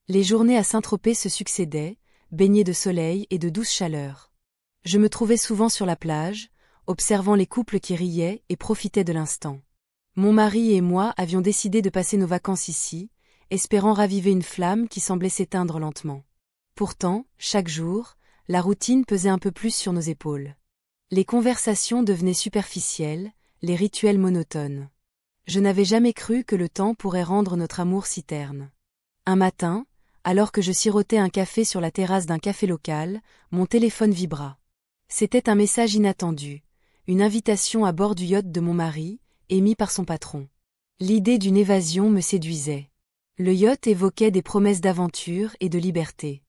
Les journées à Saint-Tropez se succédaient, baignées de soleil et de douce chaleur. Je me trouvais souvent sur la plage, observant les couples qui riaient et profitaient de l'instant. Mon mari et moi avions décidé de passer nos vacances ici, espérant raviver une flamme qui semblait s'éteindre lentement. Pourtant, chaque jour, la routine pesait un peu plus sur nos épaules. Les conversations devenaient superficielles, les rituels monotones. Je n'avais jamais cru que le temps pourrait rendre notre amour si terne. Un matin, alors que je sirotais un café sur la terrasse d'un café local, mon téléphone vibra. C'était un message inattendu, une invitation à bord du yacht de mon mari, émis par son patron. L'idée d'une évasion me séduisait. Le yacht évoquait des promesses d'aventure et de liberté.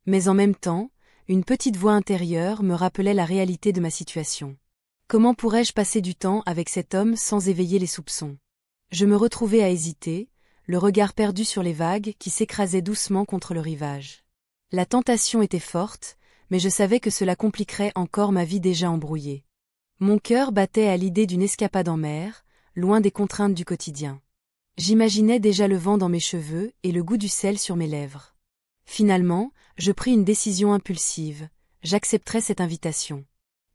Mais en même temps, une petite voix intérieure me rappelait la réalité de ma situation. Comment pourrais-je passer du temps avec cet homme sans éveiller les soupçons? Je me retrouvais à hésiter, le regard perdu sur les vagues qui s'écrasaient doucement contre le rivage. La tentation était forte, mais je savais que cela compliquerait encore ma vie déjà embrouillée. Mon cœur battait à l'idée d'une escapade en mer, loin des contraintes du quotidien. J'imaginais déjà le vent dans mes cheveux et le goût du sel sur mes lèvres. Finalement, je pris une décision impulsive, j'accepterais cette invitation.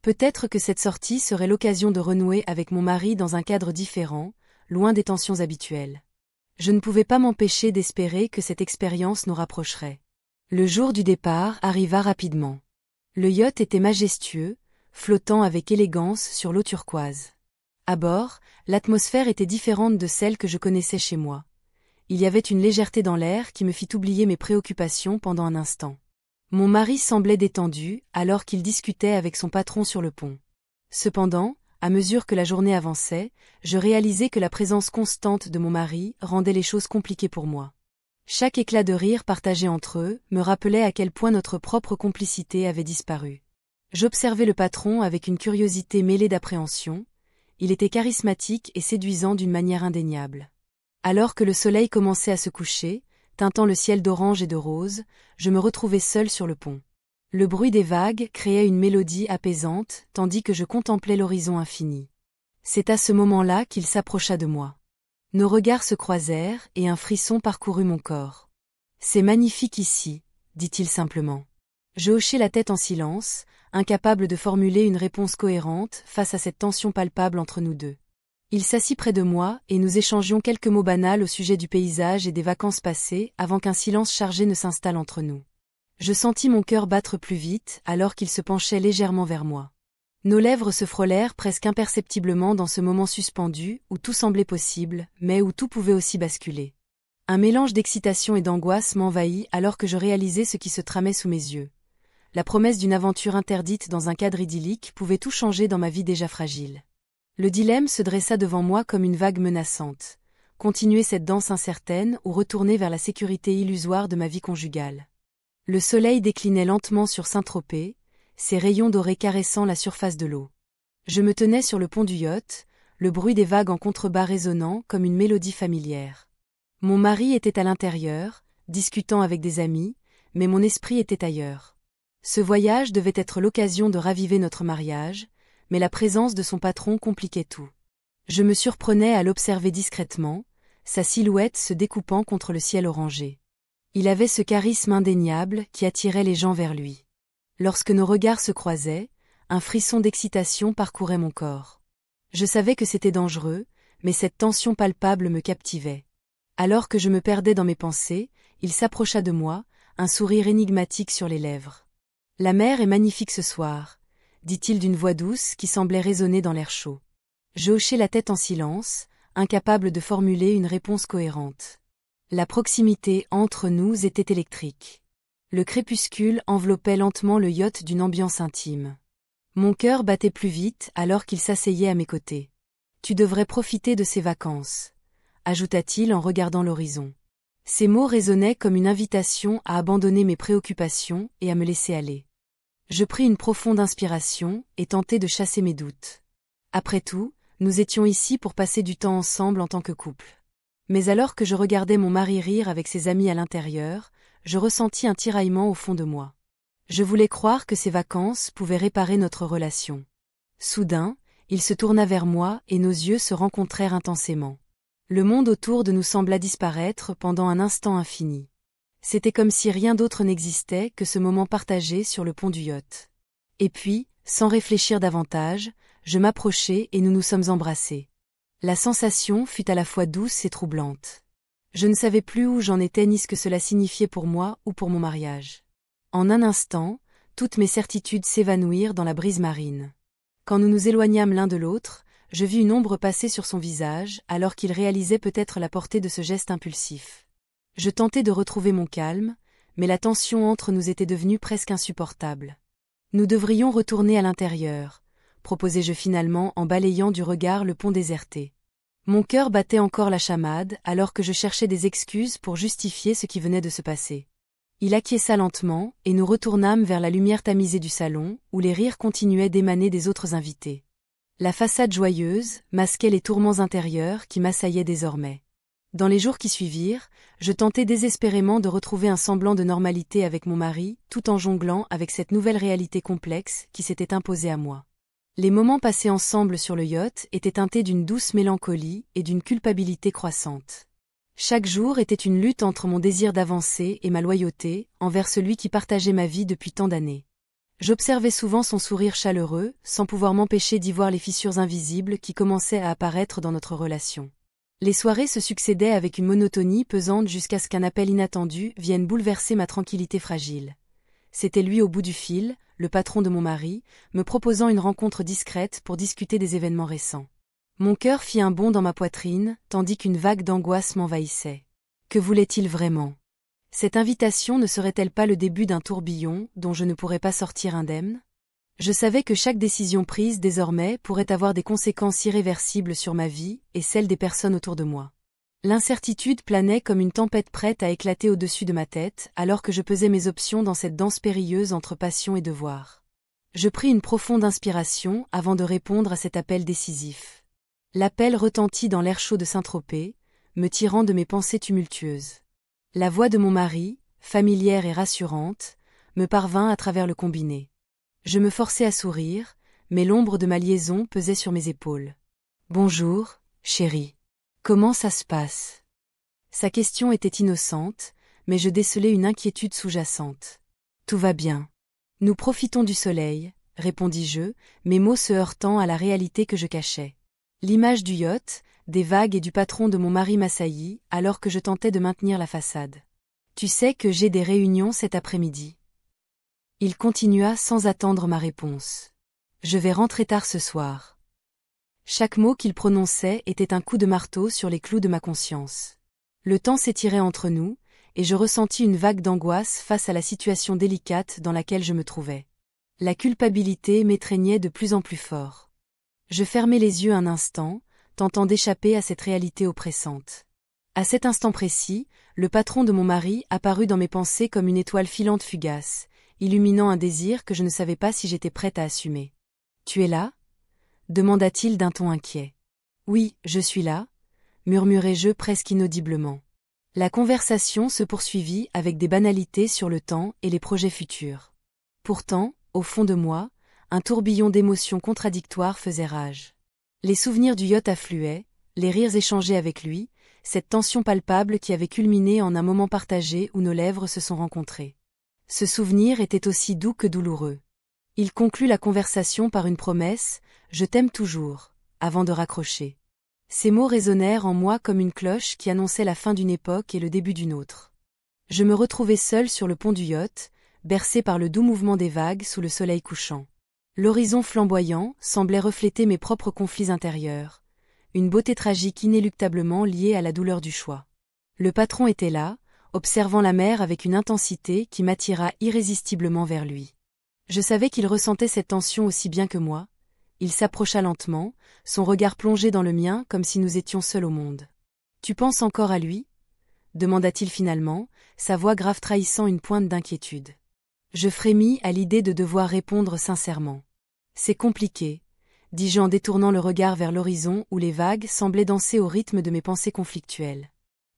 Peut-être que cette sortie serait l'occasion de renouer avec mon mari dans un cadre différent, loin des tensions habituelles. Je ne pouvais pas m'empêcher d'espérer que cette expérience nous rapprocherait. Le jour du départ arriva rapidement. Le yacht était majestueux, flottant avec élégance sur l'eau turquoise. À bord, l'atmosphère était différente de celle que je connaissais chez moi. Il y avait une légèreté dans l'air qui me fit oublier mes préoccupations pendant un instant. Mon mari semblait détendu alors qu'il discutait avec son patron sur le pont. Cependant, à mesure que la journée avançait, je réalisais que la présence constante de mon mari rendait les choses compliquées pour moi. Chaque éclat de rire partagé entre eux me rappelait à quel point notre propre complicité avait disparu. J'observais le patron avec une curiosité mêlée d'appréhension. Il était charismatique et séduisant d'une manière indéniable. Alors que le soleil commençait à se coucher, teintant le ciel d'orange et de rose, je me retrouvais seul sur le pont. Le bruit des vagues créait une mélodie apaisante tandis que je contemplais l'horizon infini. C'est à ce moment-là qu'il s'approcha de moi. Nos regards se croisèrent et un frisson parcourut mon corps. « C'est magnifique ici », dit-il simplement. Je hochai la tête en silence, incapable de formuler une réponse cohérente face à cette tension palpable entre nous deux. Il s'assit près de moi et nous échangions quelques mots banals au sujet du paysage et des vacances passées avant qu'un silence chargé ne s'installe entre nous. Je sentis mon cœur battre plus vite alors qu'il se penchait légèrement vers moi. Nos lèvres se frôlèrent presque imperceptiblement dans ce moment suspendu où tout semblait possible, mais où tout pouvait aussi basculer. Un mélange d'excitation et d'angoisse m'envahit alors que je réalisais ce qui se tramait sous mes yeux. La promesse d'une aventure interdite dans un cadre idyllique pouvait tout changer dans ma vie déjà fragile. Le dilemme se dressa devant moi comme une vague menaçante. Continuer cette danse incertaine ou retourner vers la sécurité illusoire de ma vie conjugale. Le soleil déclinait lentement sur Saint-Tropez, ses rayons dorés caressant la surface de l'eau. Je me tenais sur le pont du yacht, le bruit des vagues en contrebas résonnant comme une mélodie familière. Mon mari était à l'intérieur, discutant avec des amis, mais mon esprit était ailleurs. Ce voyage devait être l'occasion de raviver notre mariage, mais la présence de son patron compliquait tout. Je me surprenais à l'observer discrètement, sa silhouette se découpant contre le ciel orangé. Il avait ce charisme indéniable qui attirait les gens vers lui. Lorsque nos regards se croisaient, un frisson d'excitation parcourait mon corps. Je savais que c'était dangereux, mais cette tension palpable me captivait. Alors que je me perdais dans mes pensées, il s'approcha de moi, un sourire énigmatique sur les lèvres. « La mer est magnifique ce soir », dit-il d'une voix douce qui semblait résonner dans l'air chaud. Je hochai la tête en silence, incapable de formuler une réponse cohérente. La proximité entre nous était électrique. Le crépuscule enveloppait lentement le yacht d'une ambiance intime. Mon cœur battait plus vite alors qu'il s'asseyait à mes côtés. « Tu devrais profiter de ces vacances », ajouta-t-il en regardant l'horizon. Ces mots résonnaient comme une invitation à abandonner mes préoccupations et à me laisser aller. Je pris une profonde inspiration et tentai de chasser mes doutes. Après tout, nous étions ici pour passer du temps ensemble en tant que couple. Mais alors que je regardais mon mari rire avec ses amis à l'intérieur, je ressentis un tiraillement au fond de moi. Je voulais croire que ces vacances pouvaient réparer notre relation. Soudain, il se tourna vers moi et nos yeux se rencontrèrent intensément. Le monde autour de nous sembla disparaître pendant un instant infini. C'était comme si rien d'autre n'existait que ce moment partagé sur le pont du yacht. Et puis, sans réfléchir davantage, je m'approchai et nous nous sommes embrassés. La sensation fut à la fois douce et troublante. Je ne savais plus où j'en étais ni ce que cela signifiait pour moi ou pour mon mariage. En un instant, toutes mes certitudes s'évanouirent dans la brise marine. Quand nous nous éloignâmes l'un de l'autre, je vis une ombre passer sur son visage alors qu'il réalisait peut-être la portée de ce geste impulsif. Je tentai de retrouver mon calme, mais la tension entre nous était devenue presque insupportable. Nous devrions retourner à l'intérieur, proposai-je finalement en balayant du regard le pont déserté. Mon cœur battait encore la chamade alors que je cherchais des excuses pour justifier ce qui venait de se passer. Il acquiesça lentement et nous retournâmes vers la lumière tamisée du salon où les rires continuaient d'émaner des autres invités. La façade joyeuse masquait les tourments intérieurs qui m'assaillaient désormais. Dans les jours qui suivirent, je tentai désespérément de retrouver un semblant de normalité avec mon mari, tout en jonglant avec cette nouvelle réalité complexe qui s'était imposée à moi. Les moments passés ensemble sur le yacht étaient teintés d'une douce mélancolie et d'une culpabilité croissante. Chaque jour était une lutte entre mon désir d'avancer et ma loyauté envers celui qui partageait ma vie depuis tant d'années. J'observais souvent son sourire chaleureux, sans pouvoir m'empêcher d'y voir les fissures invisibles qui commençaient à apparaître dans notre relation. Les soirées se succédaient avec une monotonie pesante jusqu'à ce qu'un appel inattendu vienne bouleverser ma tranquillité fragile. C'était lui au bout du fil, le patron de mon mari, me proposant une rencontre discrète pour discuter des événements récents. Mon cœur fit un bond dans ma poitrine, tandis qu'une vague d'angoisse m'envahissait. Que voulait-il vraiment? Cette invitation ne serait-elle pas le début d'un tourbillon dont je ne pourrais pas sortir indemne? Je savais que chaque décision prise désormais pourrait avoir des conséquences irréversibles sur ma vie et celle des personnes autour de moi. L'incertitude planait comme une tempête prête à éclater au-dessus de ma tête alors que je pesais mes options dans cette danse périlleuse entre passion et devoir. Je pris une profonde inspiration avant de répondre à cet appel décisif. L'appel retentit dans l'air chaud de Saint-Tropez, me tirant de mes pensées tumultueuses. La voix de mon mari, familière et rassurante, me parvint à travers le combiné. Je me forçai à sourire, mais l'ombre de ma liaison pesait sur mes épaules. « Bonjour, chérie. Comment ça se passe ?» Sa question était innocente, mais je décelai une inquiétude sous-jacente. « Tout va bien. Nous profitons du soleil, » répondis-je, mes mots se heurtant à la réalité que je cachais. L'image du yacht, des vagues et du patron de mon mari m'assaillit alors que je tentais de maintenir la façade. « Tu sais que j'ai des réunions cet après-midi. » Il continua sans attendre ma réponse. « Je vais rentrer tard ce soir. » Chaque mot qu'il prononçait était un coup de marteau sur les clous de ma conscience. Le temps s'étirait entre nous, et je ressentis une vague d'angoisse face à la situation délicate dans laquelle je me trouvais. La culpabilité m'étreignait de plus en plus fort. Je fermai les yeux un instant, tentant d'échapper à cette réalité oppressante. À cet instant précis, le patron de mon mari apparut dans mes pensées comme une étoile filante fugace, illuminant un désir que je ne savais pas si j'étais prête à assumer. « Tu es là ?» demanda-t-il d'un ton inquiet. « Oui, je suis là », murmurai-je presque inaudiblement. La conversation se poursuivit avec des banalités sur le temps et les projets futurs. Pourtant, au fond de moi, un tourbillon d'émotions contradictoires faisait rage. Les souvenirs du yacht affluaient, les rires échangés avec lui, cette tension palpable qui avait culminé en un moment partagé où nos lèvres se sont rencontrées. Ce souvenir était aussi doux que douloureux. Il conclut la conversation par une promesse « Je t'aime toujours », avant de raccrocher. Ces mots résonnèrent en moi comme une cloche qui annonçait la fin d'une époque et le début d'une autre. Je me retrouvai seul sur le pont du yacht, bercé par le doux mouvement des vagues sous le soleil couchant. L'horizon flamboyant semblait refléter mes propres conflits intérieurs, une beauté tragique inéluctablement liée à la douleur du choix. Le patron était là, observant la mer avec une intensité qui m'attira irrésistiblement vers lui. Je savais qu'il ressentait cette tension aussi bien que moi. Il s'approcha lentement, son regard plongé dans le mien comme si nous étions seuls au monde. « Tu penses encore à lui ?» demanda-t-il finalement, sa voix grave trahissant une pointe d'inquiétude. Je frémis à l'idée de devoir répondre sincèrement. « C'est compliqué », dis-je en détournant le regard vers l'horizon où les vagues semblaient danser au rythme de mes pensées conflictuelles.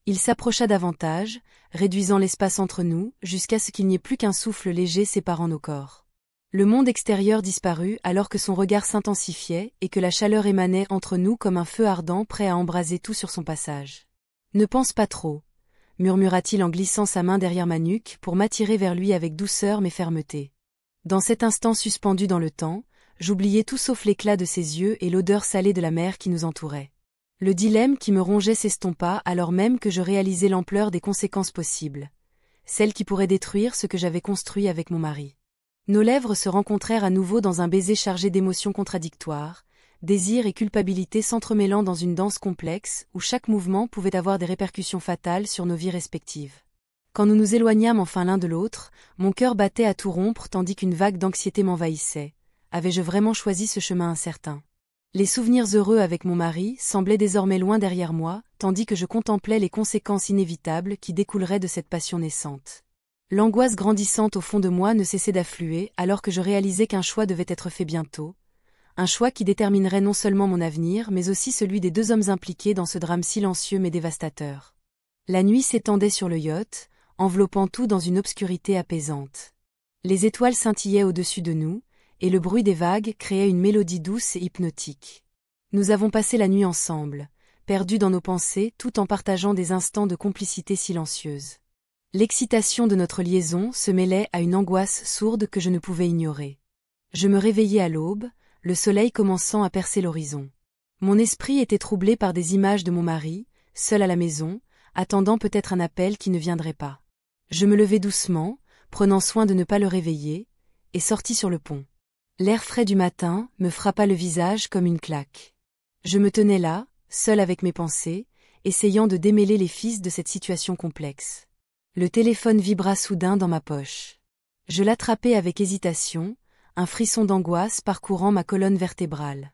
Il s'approcha davantage, réduisant l'espace entre nous, jusqu'à ce qu'il n'y ait plus qu'un souffle léger séparant nos corps. Le monde extérieur disparut alors que son regard s'intensifiait et que la chaleur émanait entre nous comme un feu ardent prêt à embraser tout sur son passage. « Ne pense pas trop », murmura-t-il en glissant sa main derrière ma nuque pour m'attirer vers lui avec douceur mais fermeté. Dans cet instant suspendu dans le temps, j'oubliais tout sauf l'éclat de ses yeux et l'odeur salée de la mer qui nous entourait. Le dilemme qui me rongeait s'estompa alors même que je réalisais l'ampleur des conséquences possibles. Celles qui pourraient détruire ce que j'avais construit avec mon mari. Nos lèvres se rencontrèrent à nouveau dans un baiser chargé d'émotions contradictoires, désir et culpabilité s'entremêlant dans une danse complexe où chaque mouvement pouvait avoir des répercussions fatales sur nos vies respectives. Quand nous nous éloignâmes enfin l'un de l'autre, mon cœur battait à tout rompre tandis qu'une vague d'anxiété m'envahissait. Avais-je vraiment choisi ce chemin incertain? Les souvenirs heureux avec mon mari semblaient désormais loin derrière moi, tandis que je contemplais les conséquences inévitables qui découleraient de cette passion naissante. L'angoisse grandissante au fond de moi ne cessait d'affluer alors que je réalisais qu'un choix devait être fait bientôt. Un choix qui déterminerait non seulement mon avenir mais aussi celui des deux hommes impliqués dans ce drame silencieux mais dévastateur. La nuit s'étendait sur le yacht, enveloppant tout dans une obscurité apaisante. Les étoiles scintillaient au-dessus de nous, et le bruit des vagues créait une mélodie douce et hypnotique. Nous avons passé la nuit ensemble, perdus dans nos pensées tout en partageant des instants de complicité silencieuse. L'excitation de notre liaison se mêlait à une angoisse sourde que je ne pouvais ignorer. Je me réveillai à l'aube, le soleil commençant à percer l'horizon. Mon esprit était troublé par des images de mon mari, seul à la maison, attendant peut-être un appel qui ne viendrait pas. Je me levai doucement, prenant soin de ne pas le réveiller, et sortis sur le pont. L'air frais du matin me frappa le visage comme une claque. Je me tenais là, seul avec mes pensées, essayant de démêler les fils de cette situation complexe. Le téléphone vibra soudain dans ma poche. Je l'attrapai avec hésitation, un frisson d'angoisse parcourant ma colonne vertébrale.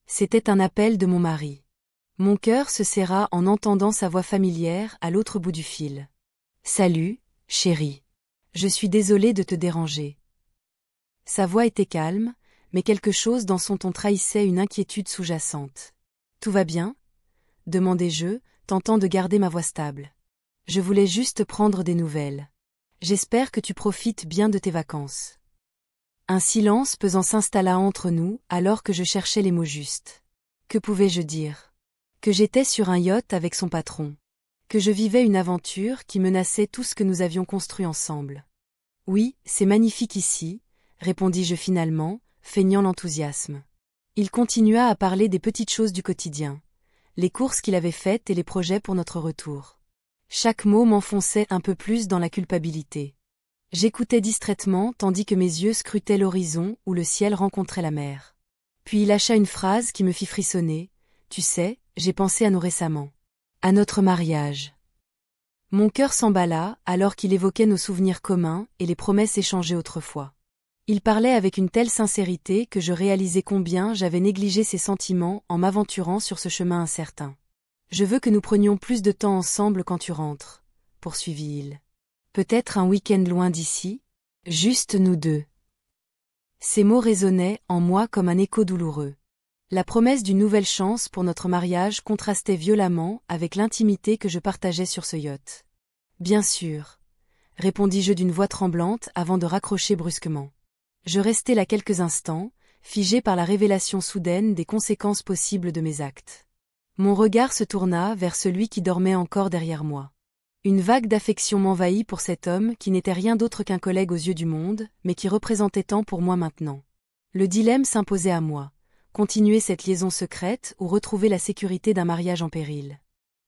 C'était un appel de mon mari. Mon cœur se serra en entendant sa voix familière à l'autre bout du fil. « Salut, chérie. Je suis désolée de te déranger. » Sa voix était calme, mais quelque chose dans son ton trahissait une inquiétude sous-jacente. « Tout va bien ? » demandai-je, tentant de garder ma voix stable. « Je voulais juste prendre des nouvelles. J'espère que tu profites bien de tes vacances. » Un silence pesant s'installa entre nous alors que je cherchais les mots justes. Que pouvais-je dire? Que j'étais sur un yacht avec son patron. Que je vivais une aventure qui menaçait tout ce que nous avions construit ensemble. « Oui, c'est magnifique ici, » répondis-je finalement, feignant l'enthousiasme. Il continua à parler des petites choses du quotidien, les courses qu'il avait faites et les projets pour notre retour. Chaque mot m'enfonçait un peu plus dans la culpabilité. J'écoutais distraitement tandis que mes yeux scrutaient l'horizon où le ciel rencontrait la mer. Puis il lâcha une phrase qui me fit frissonner. « Tu sais, j'ai pensé à nous récemment. À notre mariage. » Mon cœur s'emballa alors qu'il évoquait nos souvenirs communs et les promesses échangées autrefois. Il parlait avec une telle sincérité que je réalisais combien j'avais négligé ses sentiments en m'aventurant sur ce chemin incertain. « Je veux que nous prenions plus de temps ensemble quand tu rentres, » poursuivit-il. « Peut-être un week-end loin d'ici, juste nous deux. » Ces mots résonnaient en moi comme un écho douloureux. La promesse d'une nouvelle chance pour notre mariage contrastait violemment avec l'intimité que je partageais sur ce yacht. « Bien sûr, » répondis-je d'une voix tremblante avant de raccrocher brusquement. Je restai là quelques instants, figé par la révélation soudaine des conséquences possibles de mes actes. Mon regard se tourna vers celui qui dormait encore derrière moi. Une vague d'affection m'envahit pour cet homme qui n'était rien d'autre qu'un collègue aux yeux du monde, mais qui représentait tant pour moi maintenant. Le dilemme s'imposait à moi. Continuer cette liaison secrète ou retrouver la sécurité d'un mariage en péril.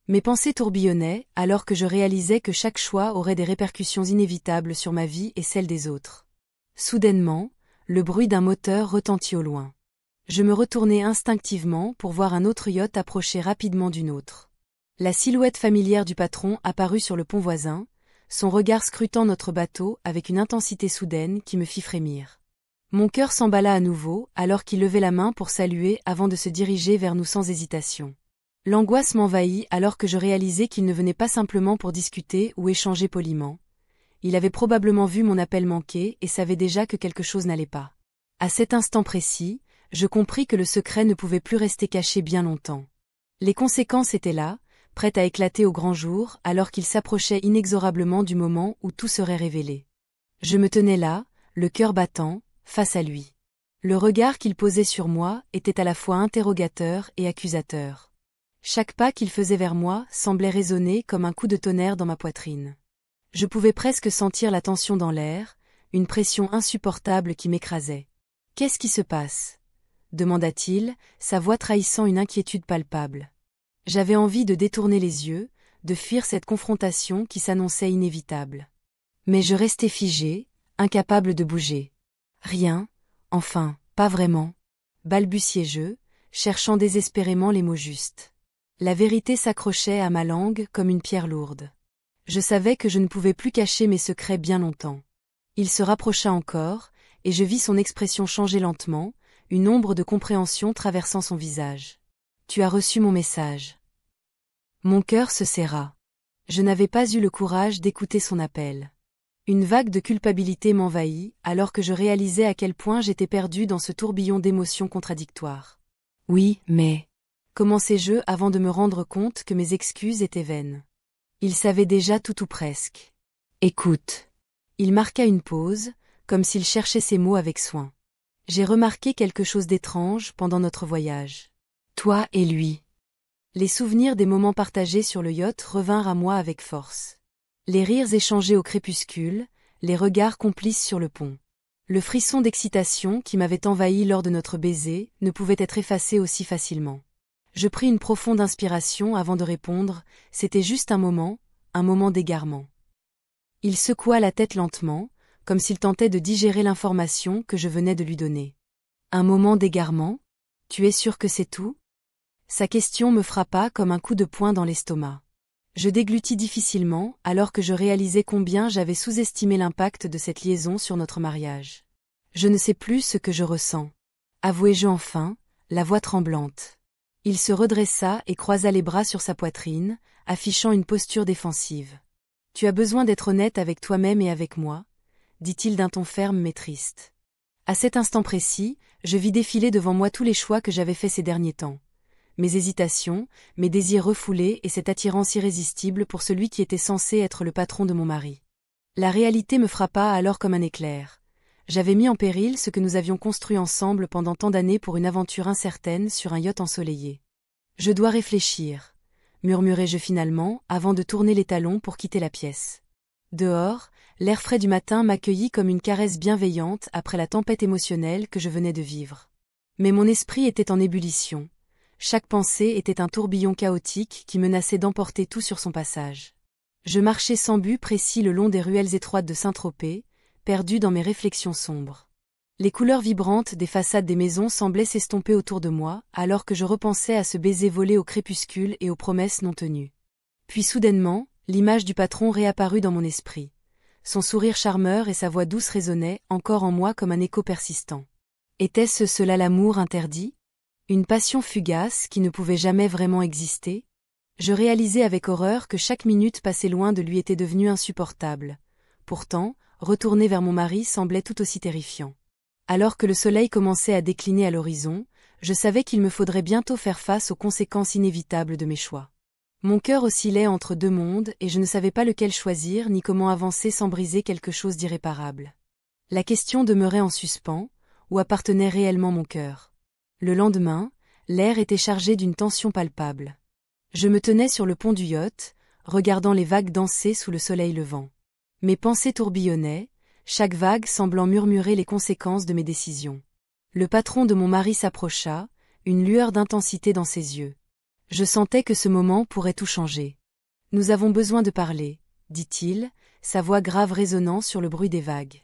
Mes pensées tourbillonnaient alors que je réalisais que chaque choix aurait des répercussions inévitables sur ma vie et celle des autres. Soudainement, le bruit d'un moteur retentit au loin. Je me retournai instinctivement pour voir un autre yacht approcher rapidement d'une autre. La silhouette familière du patron apparut sur le pont voisin, son regard scrutant notre bateau avec une intensité soudaine qui me fit frémir. Mon cœur s'emballa à nouveau alors qu'il levait la main pour saluer avant de se diriger vers nous sans hésitation. L'angoisse m'envahit alors que je réalisais qu'il ne venait pas simplement pour discuter ou échanger poliment. Il avait probablement vu mon appel manqué et savait déjà que quelque chose n'allait pas. À cet instant précis, je compris que le secret ne pouvait plus rester caché bien longtemps. Les conséquences étaient là, prêtes à éclater au grand jour alors qu'il s'approchait inexorablement du moment où tout serait révélé. Je me tenais là, le cœur battant, face à lui. Le regard qu'il posait sur moi était à la fois interrogateur et accusateur. Chaque pas qu'il faisait vers moi semblait résonner comme un coup de tonnerre dans ma poitrine. Je pouvais presque sentir la tension dans l'air, une pression insupportable qui m'écrasait. « Qu'est-ce qui se passe ?» demanda-t-il, sa voix trahissant une inquiétude palpable. J'avais envie de détourner les yeux, de fuir cette confrontation qui s'annonçait inévitable. Mais je restais figée, incapable de bouger. « Rien, enfin, pas vraiment. » balbutiai-je, cherchant désespérément les mots justes. La vérité s'accrochait à ma langue comme une pierre lourde. Je savais que je ne pouvais plus cacher mes secrets bien longtemps. Il se rapprocha encore, et je vis son expression changer lentement, une ombre de compréhension traversant son visage. « Tu as reçu mon message. » Mon cœur se serra. Je n'avais pas eu le courage d'écouter son appel. Une vague de culpabilité m'envahit, alors que je réalisais à quel point j'étais perdue dans ce tourbillon d'émotions contradictoires. « Oui, mais... » commençai-je avant de me rendre compte que mes excuses étaient vaines. Il savait déjà tout ou presque. « Écoute. » Il marqua une pause, comme s'il cherchait ses mots avec soin. « J'ai remarqué quelque chose d'étrange pendant notre voyage. Toi et lui. » Les souvenirs des moments partagés sur le yacht revinrent à moi avec force. Les rires échangés au crépuscule, les regards complices sur le pont. Le frisson d'excitation qui m'avait envahi lors de notre baiser ne pouvait être effacé aussi facilement. Je pris une profonde inspiration avant de répondre, c'était juste un moment d'égarement. Il secoua la tête lentement, comme s'il tentait de digérer l'information que je venais de lui donner. Un moment d'égarement ? Tu es sûr que c'est tout ? Sa question me frappa comme un coup de poing dans l'estomac. Je déglutis difficilement, alors que je réalisais combien j'avais sous-estimé l'impact de cette liaison sur notre mariage. Je ne sais plus ce que je ressens. Avouai-je enfin, la voix tremblante. Il se redressa et croisa les bras sur sa poitrine, affichant une posture défensive. « Tu as besoin d'être honnête avec toi-même et avec moi », dit-il d'un ton ferme mais triste. À cet instant précis, je vis défiler devant moi tous les choix que j'avais faits ces derniers temps. Mes hésitations, mes désirs refoulés et cette attirance irrésistible pour celui qui était censé être le patron de mon mari. La réalité me frappa alors comme un éclair. J'avais mis en péril ce que nous avions construit ensemble pendant tant d'années pour une aventure incertaine sur un yacht ensoleillé. « Je dois réfléchir », murmurai-je finalement, avant de tourner les talons pour quitter la pièce. Dehors, l'air frais du matin m'accueillit comme une caresse bienveillante après la tempête émotionnelle que je venais de vivre. Mais mon esprit était en ébullition. Chaque pensée était un tourbillon chaotique qui menaçait d'emporter tout sur son passage. Je marchais sans but précis le long des ruelles étroites de Saint-Tropez, perdu dans mes réflexions sombres. Les couleurs vibrantes des façades des maisons semblaient s'estomper autour de moi, alors que je repensais à ce baiser volé au crépuscule et aux promesses non tenues. Puis soudainement, l'image du patron réapparut dans mon esprit. Son sourire charmeur et sa voix douce résonnaient encore en moi comme un écho persistant. Était-ce cela l'amour interdit ? Une passion fugace qui ne pouvait jamais vraiment exister ? Je réalisais avec horreur que chaque minute passée loin de lui était devenue insupportable. Pourtant, retourner vers mon mari semblait tout aussi terrifiant. Alors que le soleil commençait à décliner à l'horizon, je savais qu'il me faudrait bientôt faire face aux conséquences inévitables de mes choix. Mon cœur oscillait entre deux mondes et je ne savais pas lequel choisir ni comment avancer sans briser quelque chose d'irréparable. La question demeurait en suspens, où appartenait réellement mon cœur. Le lendemain, l'air était chargé d'une tension palpable. Je me tenais sur le pont du yacht, regardant les vagues danser sous le soleil levant. Mes pensées tourbillonnaient, chaque vague semblant murmurer les conséquences de mes décisions. Le patron de mon mari s'approcha, une lueur d'intensité dans ses yeux. Je sentais que ce moment pourrait tout changer. « Nous avons besoin de parler », dit-il, sa voix grave résonnant sur le bruit des vagues.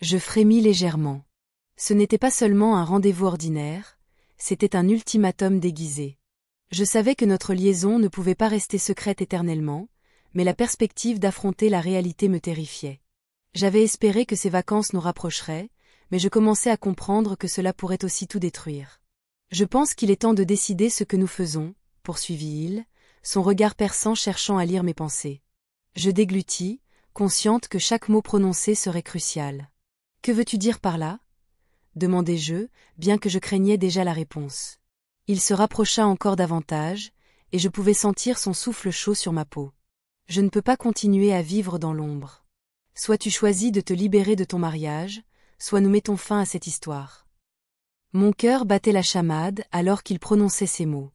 Je frémis légèrement. Ce n'était pas seulement un rendez-vous ordinaire, c'était un ultimatum déguisé. Je savais que notre liaison ne pouvait pas rester secrète éternellement, mais la perspective d'affronter la réalité me terrifiait. J'avais espéré que ces vacances nous rapprocheraient, mais je commençais à comprendre que cela pourrait aussi tout détruire. Je pense qu'il est temps de décider ce que nous faisons, poursuivit-il, son regard perçant cherchant à lire mes pensées. Je déglutis, consciente que chaque mot prononcé serait crucial. « Que veux-tu dire par là ?» demandai-je, bien que je craignais déjà la réponse. Il se rapprocha encore davantage, et je pouvais sentir son souffle chaud sur ma peau. « Je ne peux pas continuer à vivre dans l'ombre. Soit tu choisis de te libérer de ton mariage, soit nous mettons fin à cette histoire. » Mon cœur battait la chamade alors qu'il prononçait ces mots.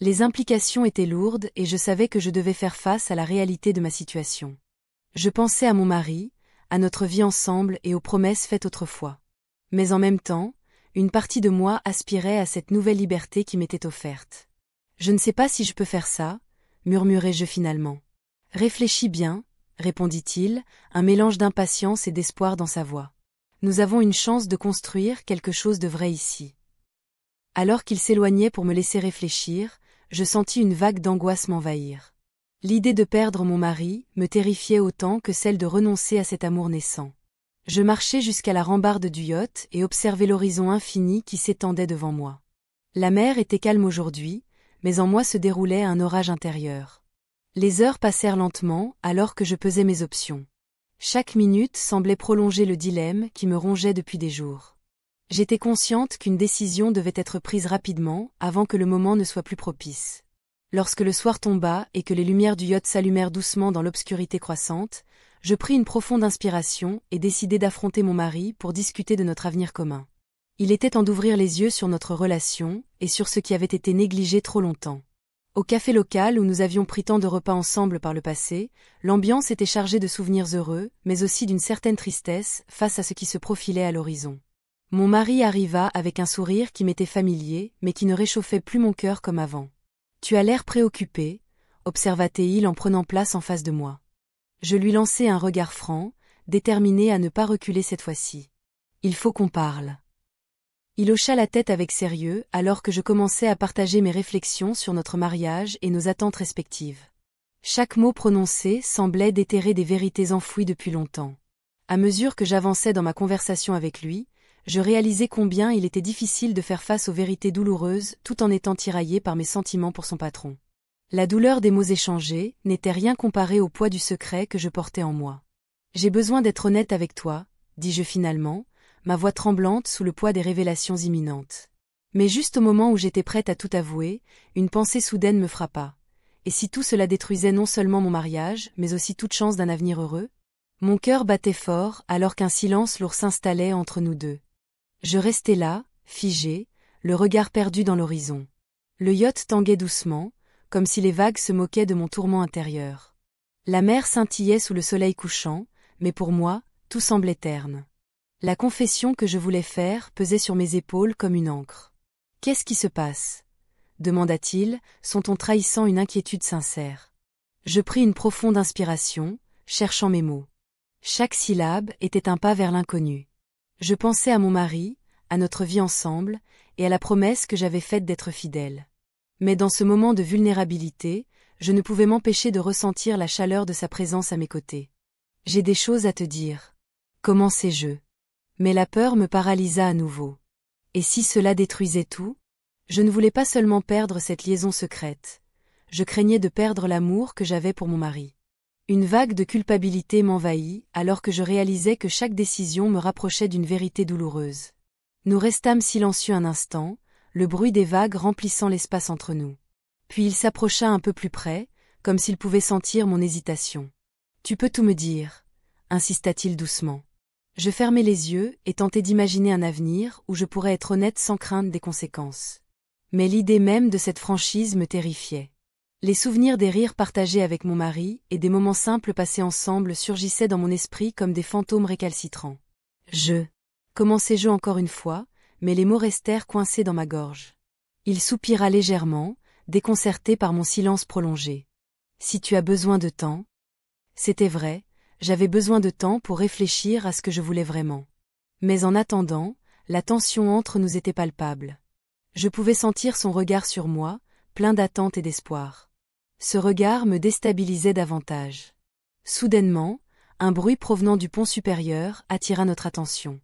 Les implications étaient lourdes et je savais que je devais faire face à la réalité de ma situation. Je pensais à mon mari, à notre vie ensemble et aux promesses faites autrefois. Mais en même temps, une partie de moi aspirait à cette nouvelle liberté qui m'était offerte. Je ne sais pas si je peux faire ça, murmurai-je finalement. Réfléchis bien, répondit-il, un mélange d'impatience et d'espoir dans sa voix. Nous avons une chance de construire quelque chose de vrai ici. Alors qu'il s'éloignait pour me laisser réfléchir, je sentis une vague d'angoisse m'envahir. L'idée de perdre mon mari me terrifiait autant que celle de renoncer à cet amour naissant. Je marchais jusqu'à la rambarde du yacht et observais l'horizon infini qui s'étendait devant moi. La mer était calme aujourd'hui, mais en moi se déroulait un orage intérieur. Les heures passèrent lentement alors que je pesais mes options. Chaque minute semblait prolonger le dilemme qui me rongeait depuis des jours. J'étais consciente qu'une décision devait être prise rapidement avant que le moment ne soit plus propice. Lorsque le soir tomba et que les lumières du yacht s'allumèrent doucement dans l'obscurité croissante, je pris une profonde inspiration et décidai d'affronter mon mari pour discuter de notre avenir commun. Il était temps d'ouvrir les yeux sur notre relation et sur ce qui avait été négligé trop longtemps. Au café local où nous avions pris tant de repas ensemble par le passé, l'ambiance était chargée de souvenirs heureux, mais aussi d'une certaine tristesse face à ce qui se profilait à l'horizon. Mon mari arriva avec un sourire qui m'était familier, mais qui ne réchauffait plus mon cœur comme avant. « Tu as l'air préoccupé », observa-t-il en prenant place en face de moi. Je lui lançai un regard franc, déterminé à ne pas reculer cette fois-ci. « Il faut qu'on parle. » Il hocha la tête avec sérieux alors que je commençais à partager mes réflexions sur notre mariage et nos attentes respectives. Chaque mot prononcé semblait déterrer des vérités enfouies depuis longtemps. À mesure que j'avançais dans ma conversation avec lui, je réalisais combien il était difficile de faire face aux vérités douloureuses tout en étant tiraillé par mes sentiments pour son patron. La douleur des mots échangés n'était rien comparé au poids du secret que je portais en moi. « J'ai besoin d'être honnête avec toi », dis-je finalement, ma voix tremblante sous le poids des révélations imminentes. Mais juste au moment où j'étais prête à tout avouer, une pensée soudaine me frappa. Et si tout cela détruisait non seulement mon mariage, mais aussi toute chance d'un avenir heureux? Mon cœur battait fort alors qu'un silence lourd s'installait entre nous deux. Je restais là, figé, le regard perdu dans l'horizon. Le yacht tanguait doucement, comme si les vagues se moquaient de mon tourment intérieur. La mer scintillait sous le soleil couchant, mais pour moi, tout semblait terne. La confession que je voulais faire pesait sur mes épaules comme une ancre. « Qu'est-ce qui se passe » demanda-t-il, son ton trahissant une inquiétude sincère. Je pris une profonde inspiration, cherchant mes mots. Chaque syllabe était un pas vers l'inconnu. Je pensais à mon mari, à notre vie ensemble, et à la promesse que j'avais faite d'être fidèle. Mais dans ce moment de vulnérabilité, je ne pouvais m'empêcher de ressentir la chaleur de sa présence à mes côtés. « J'ai des choses à te dire. » commençai-je. Mais la peur me paralysa à nouveau. Et si cela détruisait tout? Je ne voulais pas seulement perdre cette liaison secrète. Je craignais de perdre l'amour que j'avais pour mon mari. Une vague de culpabilité m'envahit alors que je réalisais que chaque décision me rapprochait d'une vérité douloureuse. Nous restâmes silencieux un instant, le bruit des vagues remplissant l'espace entre nous. Puis il s'approcha un peu plus près, comme s'il pouvait sentir mon hésitation. « Tu peux tout me dire » insista-t-il doucement. Je fermai les yeux et tentai d'imaginer un avenir où je pourrais être honnête sans crainte des conséquences. Mais l'idée même de cette franchise me terrifiait. Les souvenirs des rires partagés avec mon mari et des moments simples passés ensemble surgissaient dans mon esprit comme des fantômes récalcitrants. Commençai-je encore une fois, mais les mots restèrent coincés dans ma gorge. Il soupira légèrement, déconcerté par mon silence prolongé. « Si tu as besoin de temps… » C'était vrai, j'avais besoin de temps pour réfléchir à ce que je voulais vraiment. Mais en attendant, la tension entre nous était palpable. Je pouvais sentir son regard sur moi, plein d'attente et d'espoir. Ce regard me déstabilisait davantage. Soudainement, un bruit provenant du pont supérieur attira notre attention.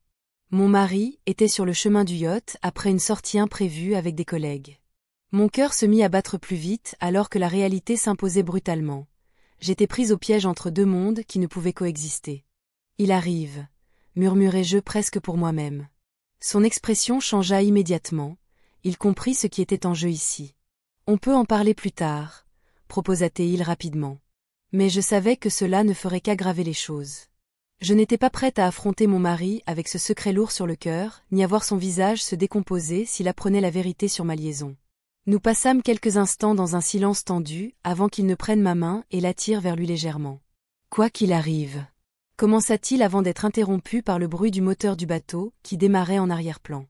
Mon mari était sur le chemin du yacht après une sortie imprévue avec des collègues. Mon cœur se mit à battre plus vite alors que la réalité s'imposait brutalement. J'étais prise au piège entre deux mondes qui ne pouvaient coexister. « Il arrive », murmurai-je presque pour moi-même. Son expression changea immédiatement, il comprit ce qui était en jeu ici. « On peut en parler plus tard », proposa-t-il rapidement. Mais je savais que cela ne ferait qu'aggraver les choses. Je n'étais pas prête à affronter mon mari avec ce secret lourd sur le cœur, ni à voir son visage se décomposer s'il apprenait la vérité sur ma liaison. Nous passâmes quelques instants dans un silence tendu, avant qu'il ne prenne ma main et l'attire vers lui légèrement. Quoi qu'il arrive, commença-t-il avant d'être interrompu par le bruit du moteur du bateau, qui démarrait en arrière-plan.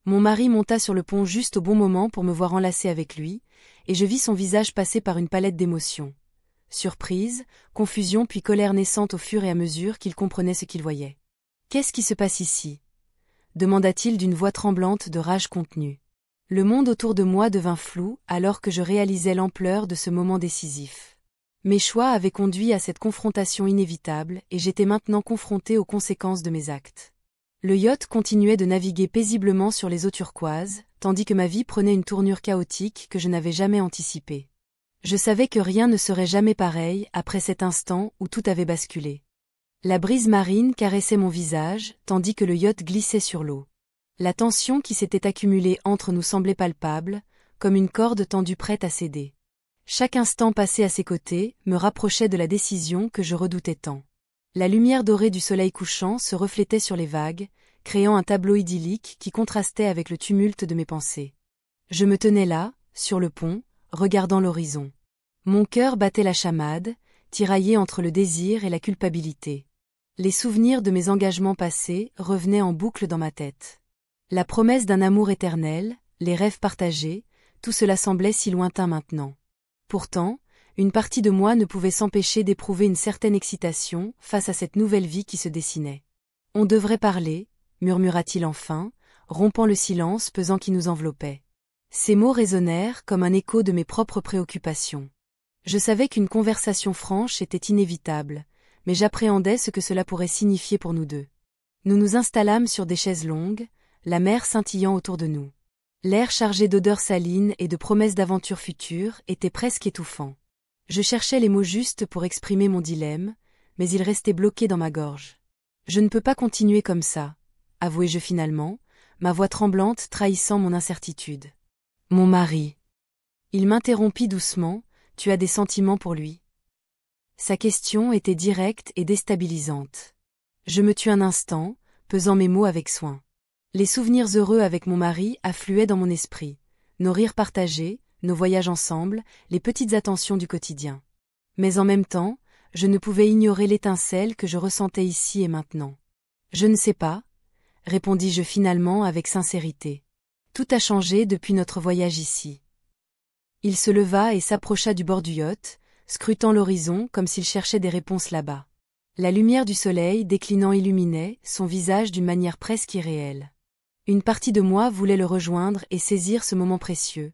Mon mari monta sur le pont juste au bon moment pour me voir enlacée avec lui, et je vis son visage passer par une palette d'émotions. Surprise, confusion puis colère naissante au fur et à mesure qu'il comprenait ce qu'il voyait. « Qu'est-ce qui se passe ici ?» demanda-t-il d'une voix tremblante de rage contenue. Le monde autour de moi devint flou alors que je réalisais l'ampleur de ce moment décisif. Mes choix avaient conduit à cette confrontation inévitable et j'étais maintenant confronté aux conséquences de mes actes. Le yacht continuait de naviguer paisiblement sur les eaux turquoises, tandis que ma vie prenait une tournure chaotique que je n'avais jamais anticipée. Je savais que rien ne serait jamais pareil après cet instant où tout avait basculé. La brise marine caressait mon visage, tandis que le yacht glissait sur l'eau. La tension qui s'était accumulée entre nous semblait palpable, comme une corde tendue prête à céder. Chaque instant passé à ses côtés me rapprochait de la décision que je redoutais tant. La lumière dorée du soleil couchant se reflétait sur les vagues, créant un tableau idyllique qui contrastait avec le tumulte de mes pensées. Je me tenais là, sur le pont, regardant l'horizon. Mon cœur battait la chamade, tiraillé entre le désir et la culpabilité. Les souvenirs de mes engagements passés revenaient en boucle dans ma tête. La promesse d'un amour éternel, les rêves partagés, tout cela semblait si lointain maintenant. Pourtant, une partie de moi ne pouvait s'empêcher d'éprouver une certaine excitation face à cette nouvelle vie qui se dessinait. « On devrait parler », murmura-t-il enfin, rompant le silence pesant qui nous enveloppait. Ces mots résonnèrent comme un écho de mes propres préoccupations. Je savais qu'une conversation franche était inévitable, mais j'appréhendais ce que cela pourrait signifier pour nous deux. Nous nous installâmes sur des chaises longues, la mer scintillant autour de nous. L'air chargé d'odeurs salines et de promesses d'aventures futures était presque étouffant. Je cherchais les mots justes pour exprimer mon dilemme, mais il restait bloqué dans ma gorge. « Je ne peux pas continuer comme ça », avouai-je finalement, ma voix tremblante trahissant mon incertitude. « Mon mari. » Il m'interrompit doucement, « Tu as des sentiments pour lui ?» Sa question était directe et déstabilisante. Je me tus un instant, pesant mes mots avec soin. Les souvenirs heureux avec mon mari affluaient dans mon esprit, nos rires partagés, nos voyages ensemble, les petites attentions du quotidien. Mais en même temps, je ne pouvais ignorer l'étincelle que je ressentais ici et maintenant. « Je ne sais pas », répondis-je finalement avec sincérité. « Tout a changé depuis notre voyage ici. » Il se leva et s'approcha du bord du yacht, scrutant l'horizon comme s'il cherchait des réponses là-bas. La lumière du soleil déclinant illuminait son visage d'une manière presque irréelle. Une partie de moi voulait le rejoindre et saisir ce moment précieux.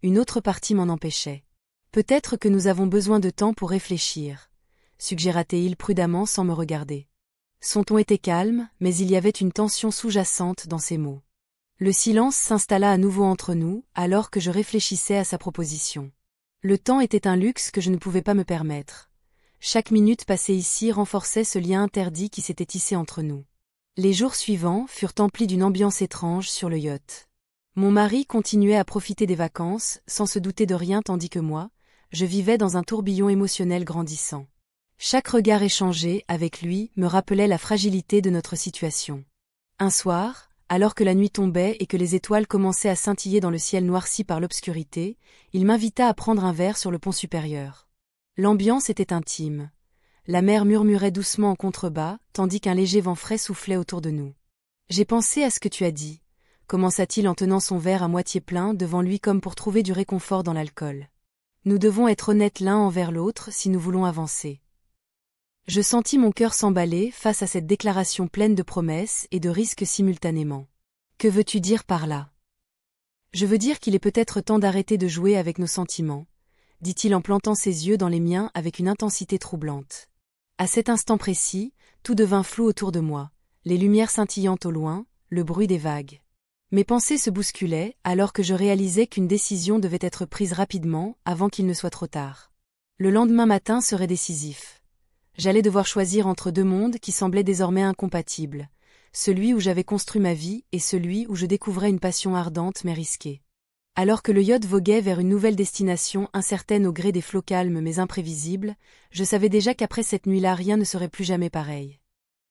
Une autre partie m'en empêchait. « Peut-être que nous avons besoin de temps pour réfléchir », suggéra-t-il prudemment sans me regarder. Son ton était calme, mais il y avait une tension sous-jacente dans ses mots. Le silence s'installa à nouveau entre nous, alors que je réfléchissais à sa proposition. Le temps était un luxe que je ne pouvais pas me permettre. Chaque minute passée ici renforçait ce lien interdit qui s'était tissé entre nous. Les jours suivants furent emplis d'une ambiance étrange sur le yacht. Mon mari continuait à profiter des vacances, sans se douter de rien tandis que moi, je vivais dans un tourbillon émotionnel grandissant. Chaque regard échangé avec lui me rappelait la fragilité de notre situation. Un soir, alors que la nuit tombait et que les étoiles commençaient à scintiller dans le ciel noirci par l'obscurité, il m'invita à prendre un verre sur le pont supérieur. L'ambiance était intime. La mer murmurait doucement en contrebas, tandis qu'un léger vent frais soufflait autour de nous. « J'ai pensé à ce que tu as dit », commença-t-il en tenant son verre à moitié plein devant lui comme pour trouver du réconfort dans l'alcool. « Nous devons être honnêtes l'un envers l'autre si nous voulons avancer. » Je sentis mon cœur s'emballer face à cette déclaration pleine de promesses et de risques simultanément. « Que veux-tu dire par là ?»« Je veux dire qu'il est peut-être temps d'arrêter de jouer avec nos sentiments, » dit-il en plantant ses yeux dans les miens avec une intensité troublante. À cet instant précis, tout devint flou autour de moi, les lumières scintillantes au loin, le bruit des vagues. Mes pensées se bousculaient alors que je réalisais qu'une décision devait être prise rapidement avant qu'il ne soit trop tard. Le lendemain matin serait décisif. J'allais devoir choisir entre deux mondes qui semblaient désormais incompatibles, celui où j'avais construit ma vie et celui où je découvrais une passion ardente mais risquée. Alors que le yacht voguait vers une nouvelle destination incertaine au gré des flots calmes mais imprévisibles, je savais déjà qu'après cette nuit-là rien ne serait plus jamais pareil.